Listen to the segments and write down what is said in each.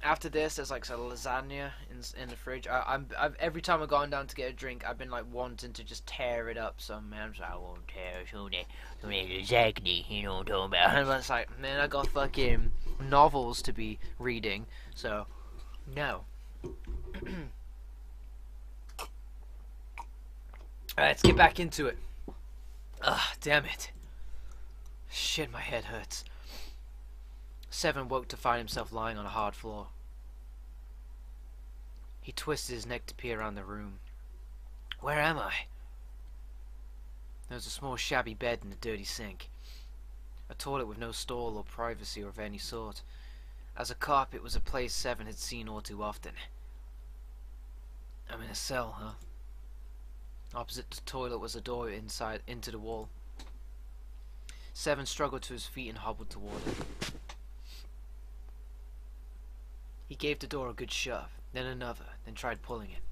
After this, there's like some lasagna in the fridge. I've every time I've gone down to get a drink, I've been like wanting to just tear it up. Some man, I won't tear some lasagna. You know what I'm talking about? And it's like, man, I got fucking novels to be reading, so no. Alright, let's get back into it. Ugh, damn it. Shit, my head hurts. Seven woke to find himself lying on a hard floor. He twisted his neck to peer around the room. Where am I? There was a small shabby bed and a dirty sink. A toilet with no stall or privacy of any sort. As a cop, it was a place Seven had seen all too often. I'm in a cell, huh? Opposite the toilet was a door inside into the wall. Seven struggled to his feet and hobbled toward it. He gave the door a good shove, then another, then tried pulling it.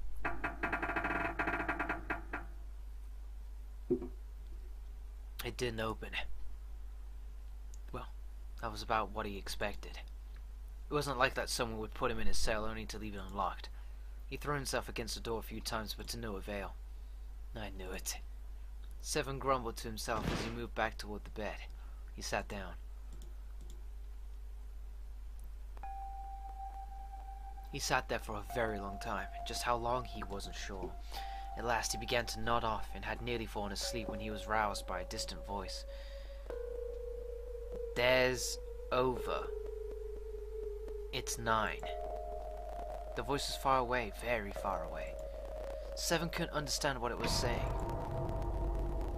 It didn't open. Well, that was about what he expected. It wasn't like that someone would put him in his cell only to leave it unlocked. He threw himself against the door a few times, but to no avail. I knew it. Seven grumbled to himself as he moved back toward the bed. He sat down. He sat there for a very long time. Just how long he wasn't sure. At last he began to nod off and had nearly fallen asleep when he was roused by a distant voice. There's over. It's 9. The voice was far away, very far away. Seven couldn't understand what it was saying.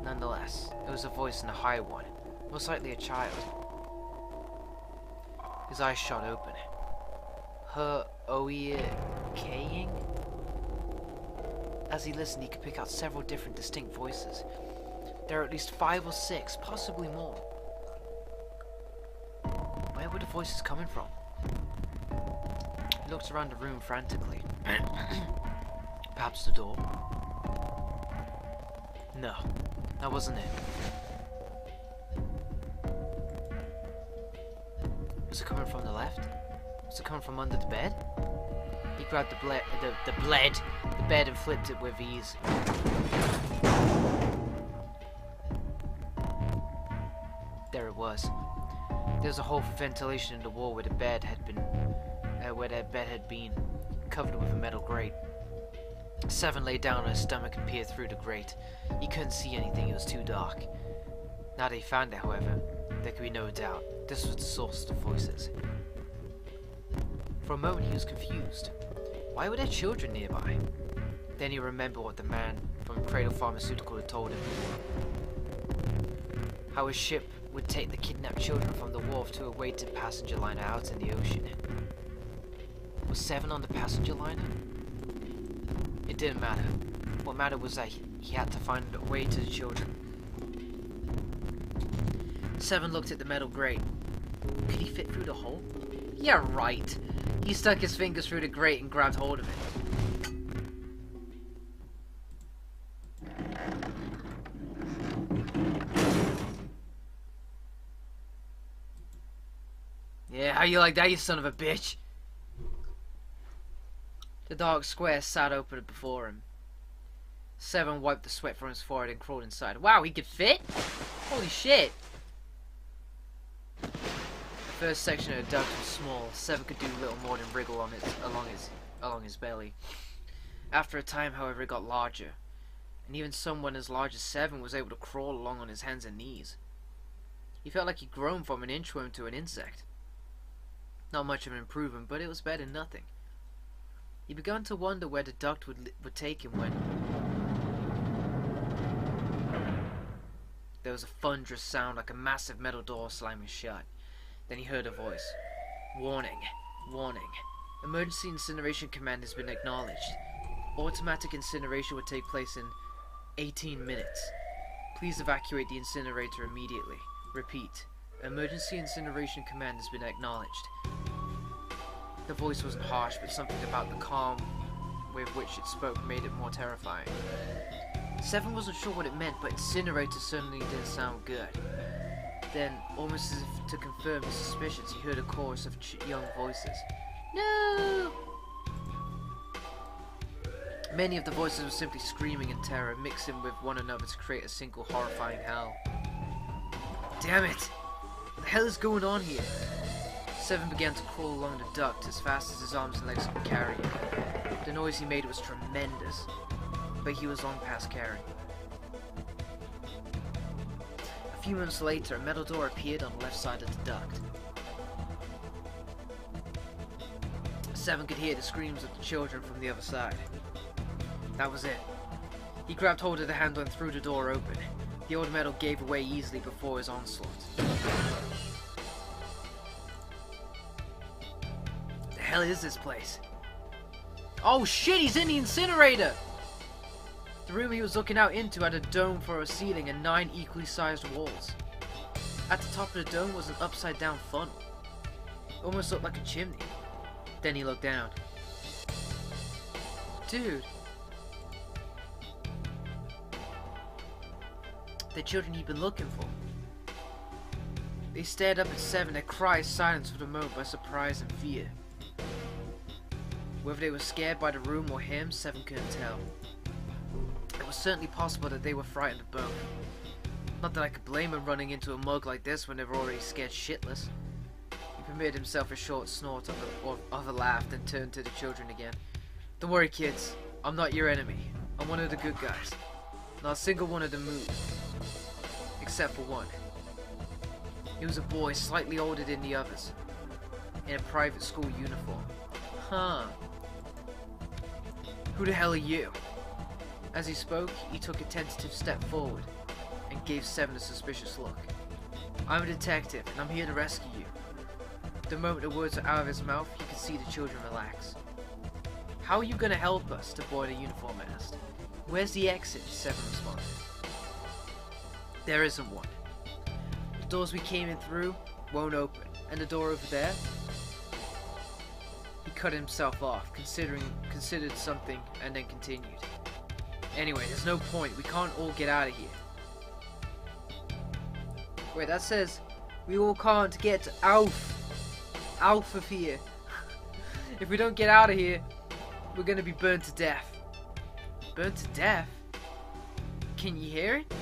Nonetheless, it was a voice in a high one, most likely a child. His eyes shot open. Her Oe-Kaying? As he listened, he could pick out several different distinct voices. There were at least 5 or 6, possibly more. Where were the voices coming from? He looked around the room frantically. Perhaps the door? No, that wasn't it. Was it coming from the left? Was it coming from under the bed? He grabbed the bed and flipped it with ease. There it was. There was a hole for ventilation in the wall where the bed had been, covered with a metal grate. Seven lay down on his stomach and peered through the grate. He couldn't see anything, it was too dark. Now that he found it, however, there could be no doubt. This was the source of the voices. For a moment he was confused. Why were there children nearby? Then he remembered what the man from Cradle Pharmaceutical had told him. How his ship would take the kidnapped children from the wharf to a waiting passenger liner out in the ocean. Was Seven on the passenger liner? It didn't matter. What mattered was that he had to find a way to the children. Seven looked at the metal grate. Could he fit through the hole? Yeah, right. He stuck his fingers through the grate and grabbed hold of it. Yeah, how you like that, you son of a bitch? The dark square sat open before him. Seven wiped the sweat from his forehead and crawled inside. Wow, he could fit? Holy shit. The first section of the duct was small. Seven could do little more than wriggle along his belly. After a time, however, it got larger. And even someone as large as Seven was able to crawl along on his hands and knees. He felt like he'd grown from an inchworm to an insect. Not much of an improvement, but it was better than nothing. He began to wonder where the duct would take him when there was a thunderous sound like a massive metal door slamming shut. Then he heard a voice. Warning. Warning. Emergency incineration command has been acknowledged. Automatic incineration will take place in 18 minutes. Please evacuate the incinerator immediately. Repeat. Emergency incineration command has been acknowledged. The voice wasn't harsh, but something about the calm with which it spoke made it more terrifying. Seven wasn't sure what it meant, but incinerator certainly didn't sound good. Then, almost as if to confirm his suspicions, he heard a chorus of young voices. No! Many of the voices were simply screaming in terror, mixing with one another to create a single horrifying howl. Damn it! What the hell is going on here? Seven began to crawl along the duct as fast as his arms and legs could carry him. The noise he made was tremendous, but he was long past caring. A few moments later, a metal door appeared on the left side of the duct. Seven could hear the screams of the children from the other side. That was it. He grabbed hold of the handle and threw the door open. The old metal gave away easily before his onslaught. The hell is this place? Oh shit, he's in the incinerator! The room he was looking out into had a dome for a ceiling and 9 equally sized walls. At the top of the dome was an upside down funnel. It almost looked like a chimney. Then he looked down. Dude. The children he'd been looking for. They stared up at Seven, their cries silenced for the moment by surprise and fear. Whether they were scared by the room or him, Seven couldn't tell. It was certainly possible that they were frightened of both. Not that I could blame him running into a mug like this when they were already scared shitless. He permitted himself a short snort of a laugh, then turned to the children again. Don't worry, kids. I'm not your enemy. I'm one of the good guys. Not a single one of them moved. Except for one. He was a boy slightly older than the others, in a private school uniform. Huh. Who the hell are you? As he spoke, he took a tentative step forward and gave Seven a suspicious look. I'm a detective and I'm here to rescue you. The moment the words were out of his mouth, you could see the children relax. How are you gonna help us? The boy in the uniform asked. Where's the exit? Seven responded. There isn't one. The doors we came in through won't open, and the door over there? He cut himself off, considered something, and then continued. Anyway, there's no point. We can't all get out of here. Wait, that says we all can't get out of here. If we don't get out of here, we're gonna be burned to death. Burned to death? Can you hear it?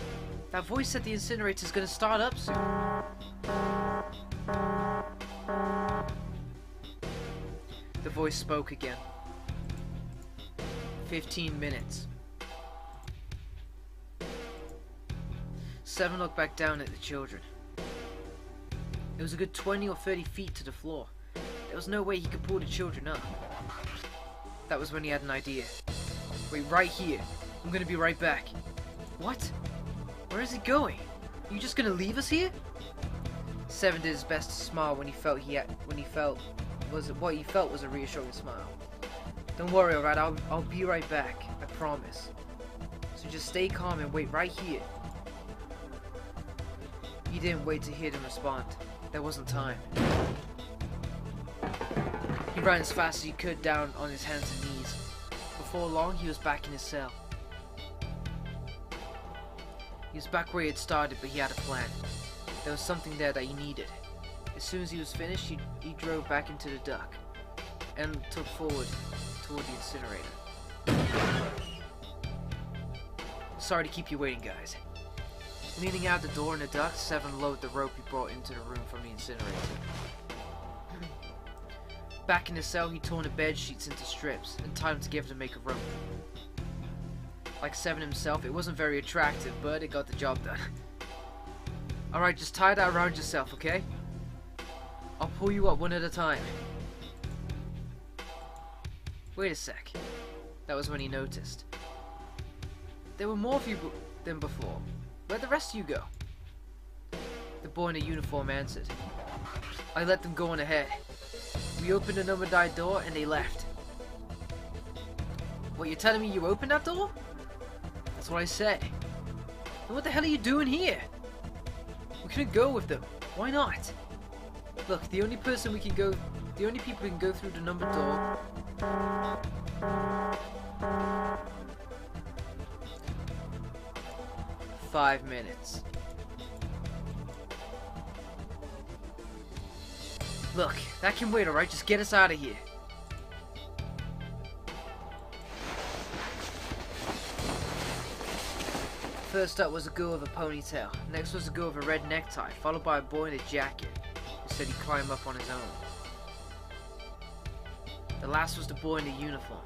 That voice said the incinerator's gonna start up soon. The voice spoke again. 15 minutes. Seven looked back down at the children. It was a good 20 or 30 feet to the floor. There was no way he could pull the children up. That was when he had an idea. Wait, right here. I'm gonna be right back. What? Where is he going? Are you just gonna leave us here? Seven did his best to smile when he felt what he felt was a reassuring smile. Don't worry, alright, I'll be right back. I promise. So just stay calm and wait right here. He didn't wait to hear them respond. There wasn't time. He ran as fast as he could down on his hands and knees. Before long, he was back in his cell. He was back where he had started, but he had a plan. There was something there that he needed. As soon as he was finished, he drove back into the duct and took forward toward the incinerator. Sorry to keep you waiting, guys. Leaning out the door in the duct, Seven lowered the rope he brought into the room from the incinerator. Back in his cell, he tore the bed sheets into strips and tied them together to make a rope. Like Seven himself, it wasn't very attractive, but it got the job done. Alright, just tie that around yourself, okay? I'll pull you up one at a time. Wait a sec. That was when he noticed. There were more of you than before. Where'd the rest of you go? The boy in the uniform answered. I let them go on ahead. We opened the number 9 door and they left. What, you're telling me you opened that door? That's what I said. Then what the hell are you doing here? We couldn't go with them. Why not? Look, the only people who can go through the number door. 5 minutes. Look, that can wait, alright? Just get us out of here. First up was a girl with a ponytail. Next was a girl with a red necktie, followed by a boy in a jacket who said he'd climb up on his own. The last was the boy in the uniform.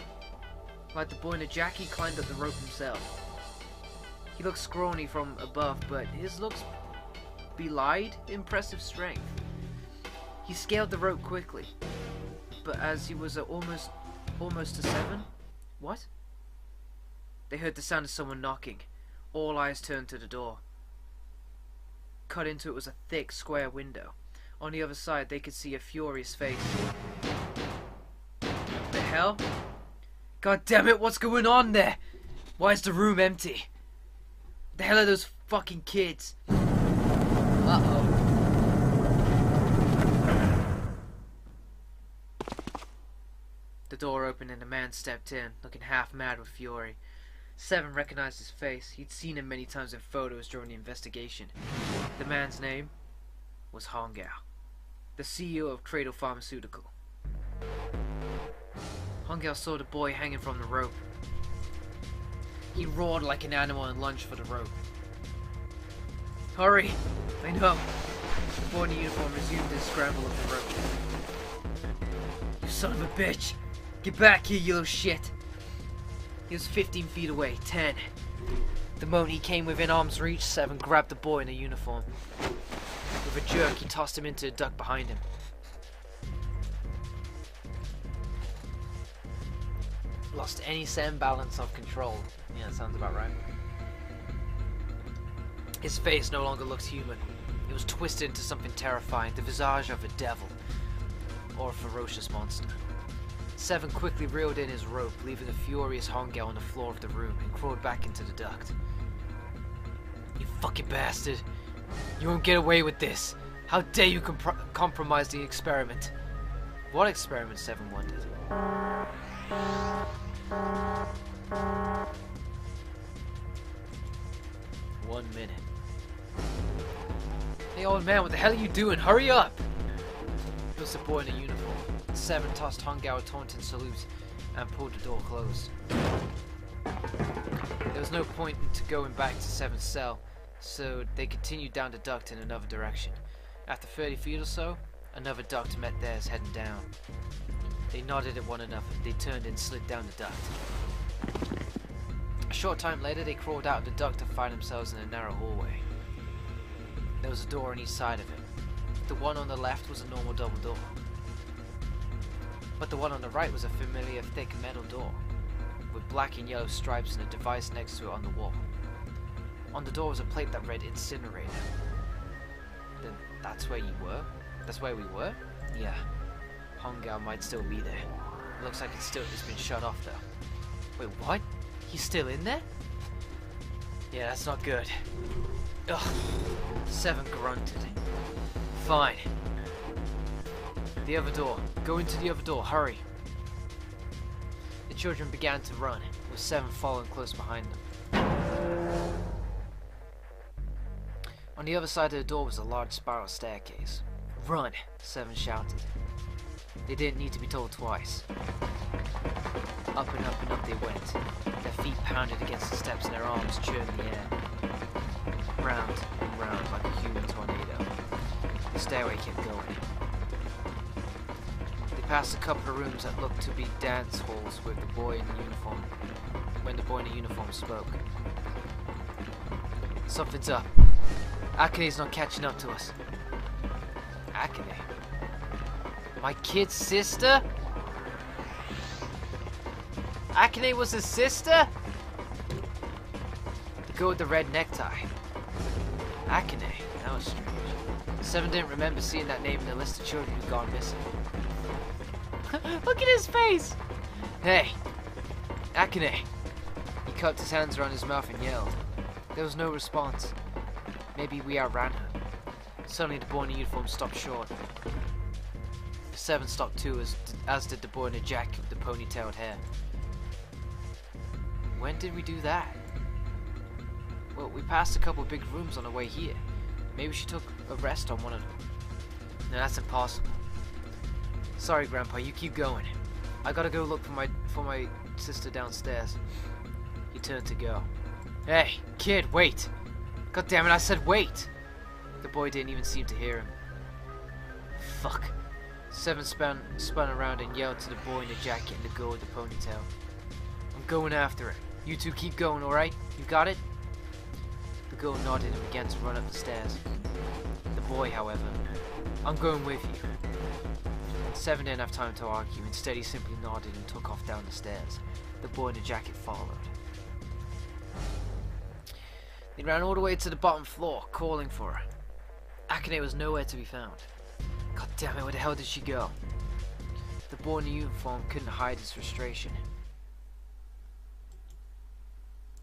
Like the boy in the jacket, he climbed up the rope himself. He looked scrawny from above, but his looks belied impressive strength. He scaled the rope quickly, but as he was almost to 7, what? They heard the sound of someone knocking. All eyes turned to the door. Cut into it was a thick, square window. On the other side, they could see a furious face. The hell? God damn it, what's going on there? Why is the room empty? The hell are those fucking kids? Uh-oh. The door opened and a man stepped in, looking half mad with fury. 7 recognized his face. He'd seen him many times in photos during the investigation. The man's name was Hongao, the CEO of Cradle Pharmaceutical. Hongao saw the boy hanging from the rope. He roared like an animal and lunged for the rope. Hurry! I know. The boy in the uniform resumed his scramble of the rope. You son of a bitch! Get back here, you little shit! He was 15 feet away, 10. The moment he came within arm's reach, 7 grabbed the boy in the uniform. With a jerk, he tossed him into a duct behind him. Lost any semblance of control. Yeah, that sounds about right. His face no longer looked human. It was twisted into something terrifying, the visage of a devil. Or a ferocious monster. 7 quickly reeled in his rope, leaving a furious Hongao on the floor of the room, and crawled back into the duct. You fucking bastard! You won't get away with this! How dare you compromise the experiment? What experiment, 7 wondered. 1 minute. Hey old man, what the hell are you doing? Hurry up! It was the boy in a uniform. 7 tossed Hongao a taunting salute and pulled the door closed. There was no point in going back to 7's cell, so they continued down the duct in another direction. After 30 feet or so, another duct met theirs heading down. They nodded at one another. They turned and slid down the duct. A short time later, they crawled out of the duct to find themselves in a narrow hallway. There was a door on each side of it. The one on the left was a normal double door, but the one on the right was a familiar thick metal door, with black and yellow stripes and a device next to it on the wall. On the door was a plate that read incinerator. Then that's where you were? That's where we were? Yeah. Hongao might still be there. It looks like it's been shut off though. Wait, what? He's still in there? Yeah, that's not good. Ugh. 7 grunted. Fine. The other door. Go into the other door. Hurry. The children began to run, with 7 following close behind them. On the other side of the door was a large spiral staircase. Run! 7 shouted. They didn't need to be told twice. Up and up and up they went. Their feet pounded against the steps and their arms churned the air. Round and round like a human tornado. The stairway kept going. They passed a couple of rooms that looked to be dance halls with the boy in the uniform. When the boy in the uniform spoke. Something's up. Akane's not catching up to us. Akane? My kid's sister? Akane was his sister? The girl with the red necktie. Akane? That was strange. 7 didn't remember seeing that name in the list of children who'd gone missing. Look at his face! Hey! Akane! He cupped his hands around his mouth and yelled. There was no response. Maybe we outran her. Suddenly the boy in the uniform stopped short. 7 stopped too, as did the boy in the jacket with the ponytailed hair. When did we do that? Well, we passed a couple of big rooms on the way here. Maybe she took a rest on one of them. No, that's impossible. Sorry, Grandpa, you keep going. I gotta go look for my sister downstairs. He turned to go. Hey, kid, wait! God damn it, I said wait! The boy didn't even seem to hear him. Fuck. Seven spun around and yelled to the boy in the jacket and the girl with the ponytail. I'm going after it. You two keep going, alright? You got it? The girl nodded and began to run up the stairs. The boy, however, I'm going with you. Seven didn't have time to argue. Instead, he simply nodded and took off down the stairs. The boy in the jacket followed. They ran all the way to the bottom floor, calling for her. Akane was nowhere to be found. God damn it, where the hell did she go? The boy in the uniform couldn't hide his frustration.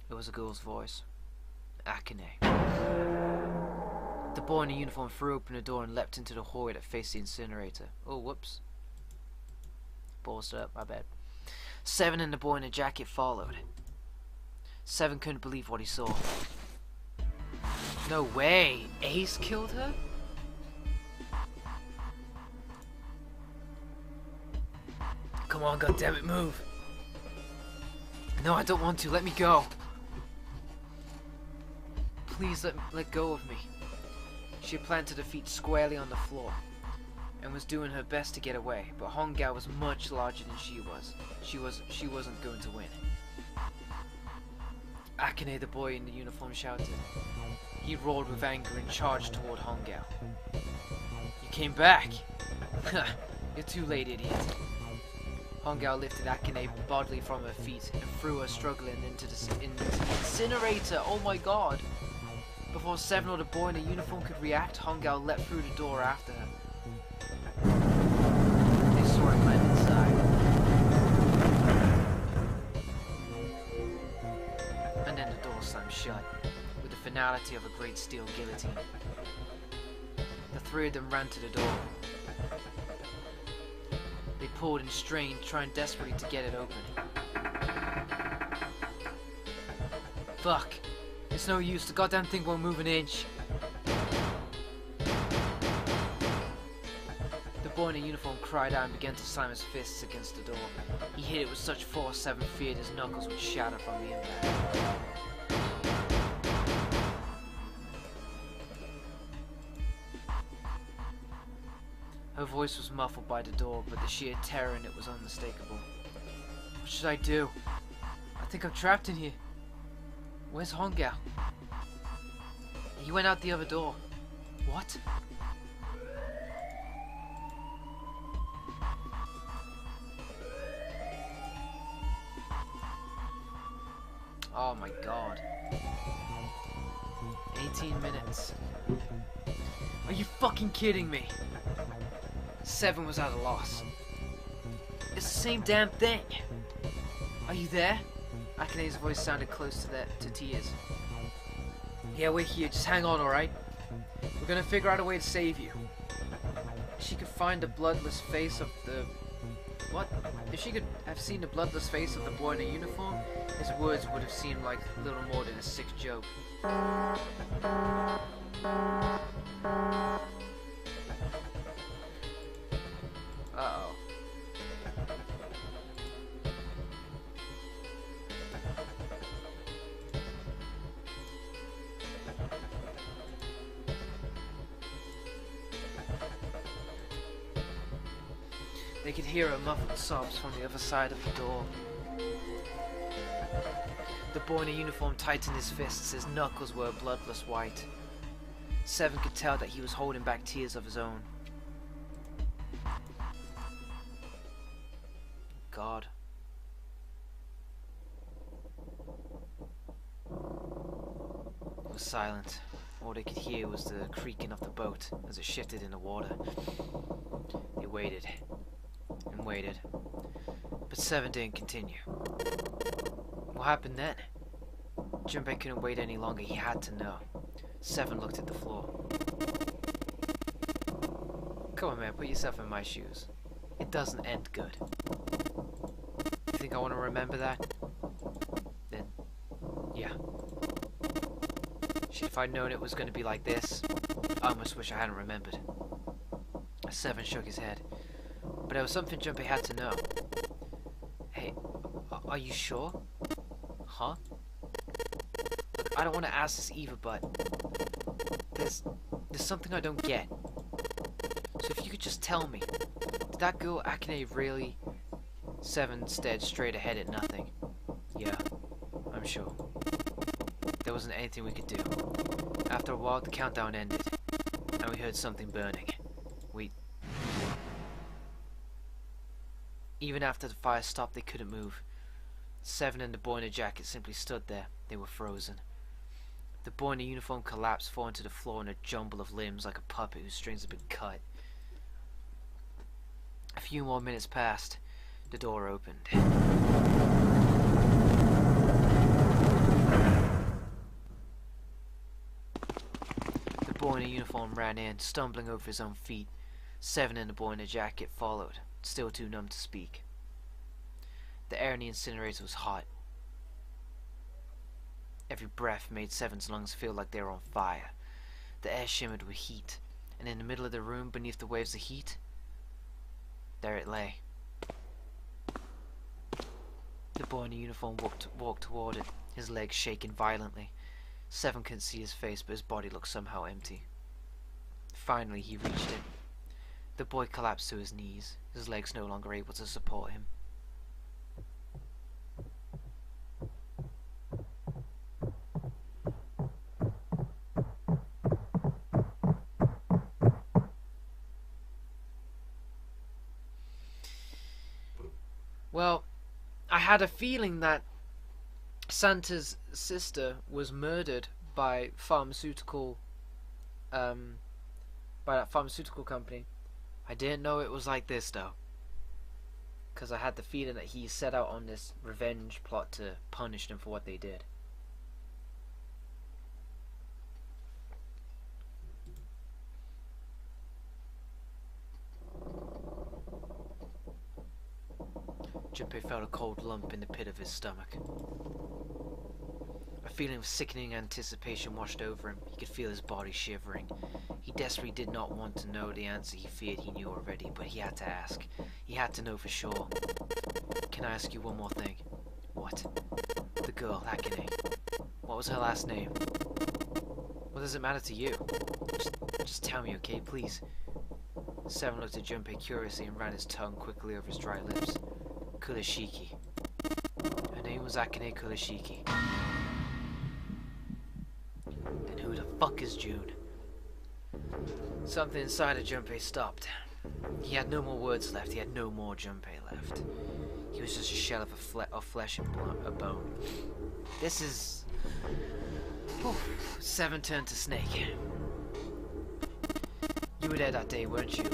It was a girl's voice. Akane. The boy in the uniform threw open the door and leapt into the hallway that faced the incinerator. Oh, whoops. Balls up, my bad. Seven and the boy in the jacket followed. Seven couldn't believe what he saw. No way! Ace killed her? Come on, goddammit, move! No, I don't want to. Let me go. Please let go of me. She had planted her feet squarely on the floor and was doing her best to get away, but Hongao was much larger than she was. She wasn't going to win. Akane, the boy in the uniform, shouted. He roared with anger and charged toward Hongao. You came back! You're too late, idiot. Hongao lifted Akane bodily from her feet and threw her struggling into the incinerator. Oh my god! Before Seven or the boy in the uniform could react, Hongao leapt through the door after her. They saw him land inside. And then the door slammed shut, with the finality of a great steel guillotine. The three of them ran to the door. They pulled and strained, trying desperately to get it open. Fuck. It's no use, the goddamn thing won't move an inch. The boy in the uniform cried out and began to slam his fists against the door. He hit it with such force Seven feared his knuckles would shatter from the impact. Her voice was muffled by the door, but the sheer terror in it was unmistakable. What should I do? I think I'm trapped in here. Where's Hongao? He went out the other door. What? Oh my god. 18 minutes. Are you fucking kidding me? Seven was at a loss. It's the same damn thing. Are you there? Akane's voice sounded close to tears. Yeah, we're here. Just hang on, alright? We're gonna figure out a way to save you. If she could find the bloodless face of the... What? If she could have seen the bloodless face of the boy in a uniform, his words would have seemed like little more than a sick joke. Uh-oh. They could hear her muffled sobs from the other side of the door. The boy in a uniform tightened his fists. His knuckles were a bloodless white. Seven could tell that he was holding back tears of his own. God. It was silent. All they could hear was the creaking of the boat as it shifted in the water. They waited and waited, but Seven didn't continue. What happened then? Junpei couldn't wait any longer. He had to know. Seven looked at the floor. Come on, man, put yourself in my shoes. It doesn't end good. You think I want to remember that? Then, yeah. Shit, if I'd known it was going to be like this, I almost wish I hadn't remembered. Seven shook his head. But there was something Junpei had to know. Hey, are you sure? Huh? I don't want to ask this either, but there's something I don't get. So if you could just tell me, did that girl Akane really? Seven stared straight ahead at nothing. Yeah, I'm sure. There wasn't anything we could do. After a while, the countdown ended, and we heard something burning. Even after the fire stopped, they couldn't move. Seven and the boy in the jacket simply stood there. They were frozen. The boy in the uniform collapsed, falling to the floor in a jumble of limbs like a puppet whose strings had been cut. A few more minutes passed. The door opened. The boy in the uniform ran in, stumbling over his own feet. Seven and the boy in the jacket followed, still too numb to speak. The air in the incinerator was hot. Every breath made Seven's lungs feel like they were on fire. The air shimmered with heat, and in the middle of the room, beneath the waves of heat, there it lay. The boy in the uniform walked toward it, his legs shaking violently. Seven couldn't see his face, but his body looked somehow empty. Finally, he reached it. The boy collapsed to his knees, his legs no longer able to support him. Well, I had a feeling that Santa's sister was murdered by that pharmaceutical company. I didn't know it was like this though, because I had the feeling that he set out on this revenge plot to punish them for what they did. Junpei felt a cold lump in the pit of his stomach. A feeling of sickening anticipation washed over him. He could feel his body shivering. He desperately did not want to know the answer he feared he knew already, but he had to ask. He had to know for sure. Can I ask you one more thing? What? The girl, Akane. What was her last name? What does it matter to you? Just tell me, okay, please? Seven looked at Junpei curiously and ran his tongue quickly over his dry lips. Kurashiki. Her name was Akane Kurashiki. Then who the fuck is June? Something inside of Junpei stopped. He had no more words left. He had no more Junpei left. He was just a shell of flesh and bone. This is... Oof. Seven turned to Snake. You were there that day, weren't you?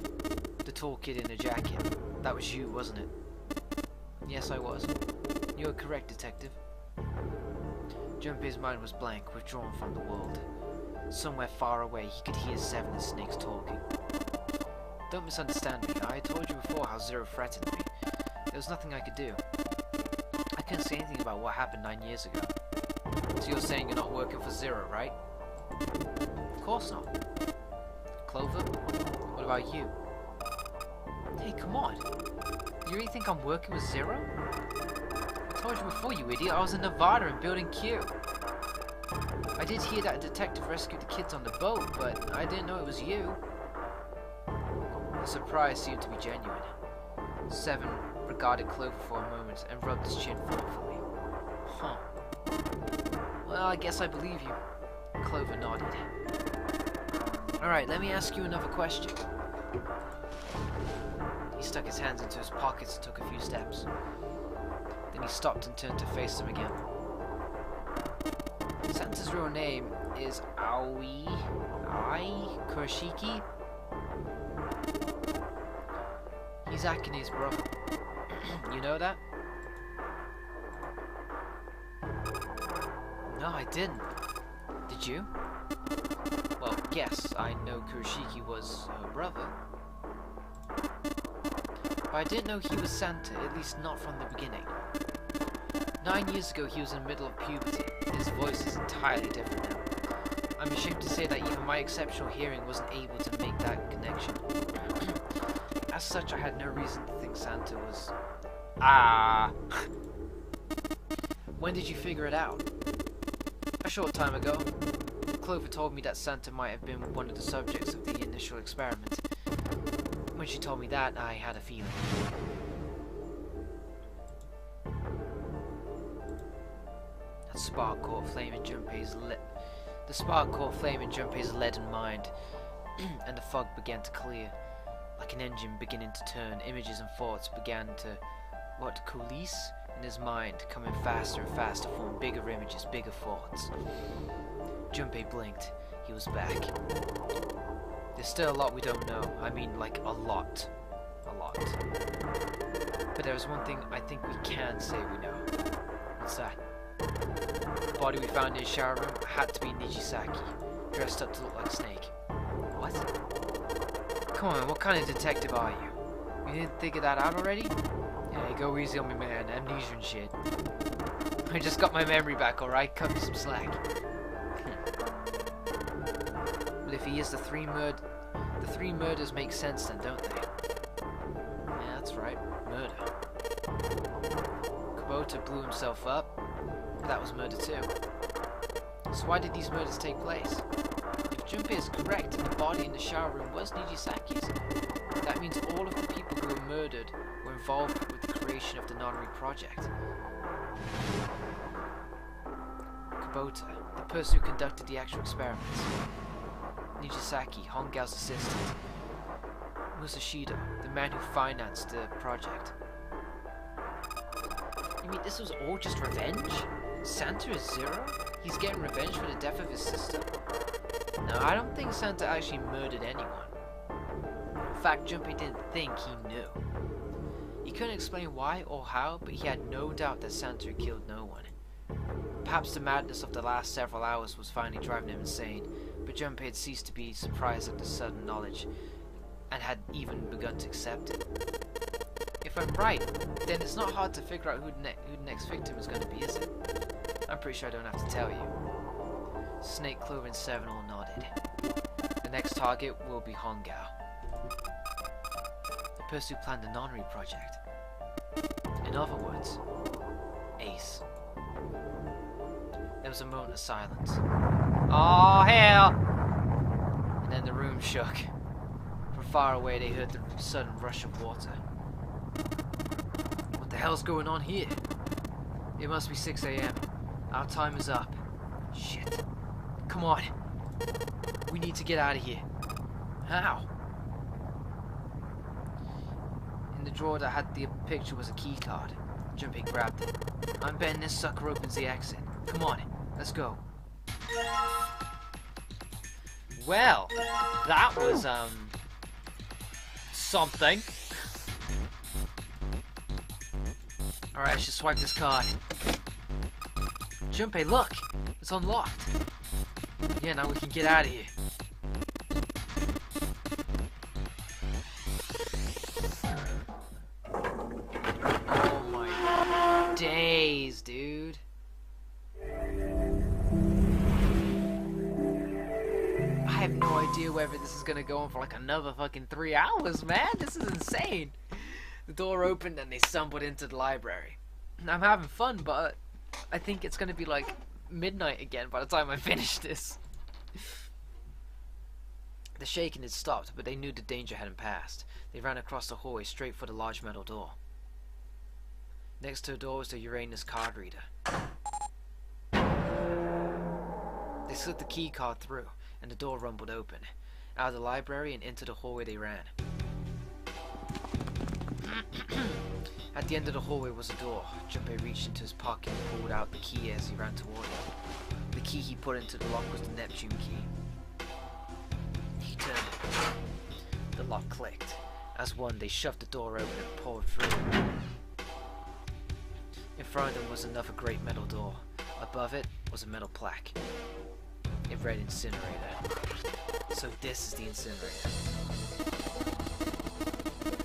The tall kid in the jacket. That was you, wasn't it? Yes, I was. You were correct, detective. Junpei's mind was blank, withdrawn from the world. Somewhere far away, he could hear Seven and Snakes talking. Don't misunderstand me. I told you before how Zero threatened me. There was nothing I could do. I couldn't say anything about what happened 9 years ago. So you're saying you're not working for Zero, right? Of course not. Clover? What about you? Hey, come on. You really think I'm working with Zero? I told you before, you idiot, I was in Nevada in Building Q. I did hear that a detective rescued the kids on the boat, but I didn't know it was you. The surprise seemed to be genuine. Seven regarded Clover for a moment and rubbed his chin thoughtfully. Huh. Well, I guess I believe you. Clover nodded. Alright, let me ask you another question. He stuck his hands into his pockets and took a few steps. Then he stopped and turned to face them again. Santa's real name is Ai Kurashiki. He's Akane's brother. You know that? No, I didn't. Did you? Well, yes, I know Kurashiki was her brother. But I didn't know he was Santa, at least not from the beginning. 9 years ago he was in the middle of puberty. His voice is entirely different now. I'm ashamed to say that even my exceptional hearing wasn't able to make that connection. As such, I had no reason to think Santa was... When did you figure it out? A short time ago, Clover told me that Santa might have been one of the subjects of the initial experiment. When she told me that, I had a feeling. That spark caught flame in Junpei's The spark caught flame in Junpei's leaden mind, and the fog began to clear. Like an engine beginning to turn, images and thoughts began to, coalesce in his mind, coming faster and faster, forming bigger images, bigger thoughts. Junpei blinked. He was back. There's still a lot we don't know. I mean, like, a lot. A lot. But there's one thing I think we can say we know. What's that? The body we found in his shower room had to be Nijisaki, dressed up to look like a snake. What? Come on, what kind of detective are you? You didn't think of that out already? Yeah, go easy on me, man. Amnesia and shit. I just got my memory back, alright? Cut me some slack. Well, if he is the three murders make sense then, don't they? Yeah, that's right. Murder. Kubota blew himself up. That was murder too. So why did these murders take place? If Junpei is correct and the body in the shower room was Nijisaki's, that means all of the people who were murdered were involved with the creation of the Nonary project. Kubota, the person who conducted the actual experiments. Nijisaki, Hongao's assistant. Musashido, the man who financed the project. You mean this was all just revenge? Santa is Zero? He's getting revenge for the death of his sister? No, I don't think Santa actually murdered anyone. In fact, Junpei didn't think he knew. He couldn't explain why or how, but he had no doubt that Santa killed no one. Perhaps the madness of the last several hours was finally driving him insane, but Junpei had ceased to be surprised at the sudden knowledge, and had even begun to accept it. If I'm right, then it's not hard to figure out who the next victim is going to be, is it? I'm pretty sure I don't have to tell you. Snake, Clover, and Seven all nodded. The next target will be Hongao, the person who planned the Nonary project. In other words, Ace. There was a moment of silence. Oh hell! And then the room shook. From far away they heard the sudden rush of water. What the hell's going on here? It must be 6 AM. Our time is up. Shit. Come on. We need to get out of here. How? In the drawer that had the picture was a key card. Junpei grabbed it. I'm betting this sucker opens the exit. Come on, let's go. Well, that was, something. Alright, I should swipe this card. Junpei, look! It's unlocked. Yeah, now we can get out of here. Oh my days, dude. I have no idea whether this is gonna go on for like another fucking 3 hours, man. This is insane. The door opened and they stumbled into the library. I'm having fun, but I think it's gonna be like midnight again by the time I finish this. The shaking had stopped, but they knew the danger hadn't passed. They ran across the hallway straight for the large metal door. Next to the door was the Uranus card reader. They slid the key card through, and the door rumbled open. Out of the library and into the hallway they ran. At the end of the hallway was a door. Junpei reached into his pocket and pulled out the key as he ran toward it. The key he put into the lock was the Neptune key. He turned it. The lock clicked. As one, they shoved the door open and poured through. In front of them was another great metal door. Above it was a metal plaque. It read Incinerator. So this is the incinerator.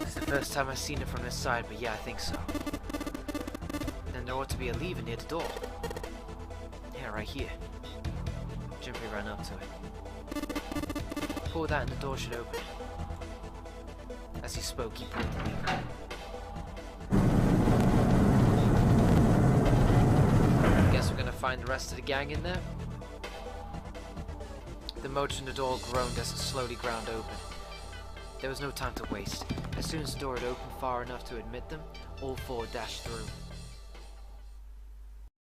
It's the first time I've seen it from this side, but yeah, I think so. Then there ought to be a lever near the door. Yeah, right here. Junpei ran up to it. Pull that and the door should open. As he spoke, he pulled the lever. Guess we're gonna find the rest of the gang in there. The motor in the door groaned as it slowly ground open. There was no time to waste. As soon as the door had opened far enough to admit them, all four dashed through.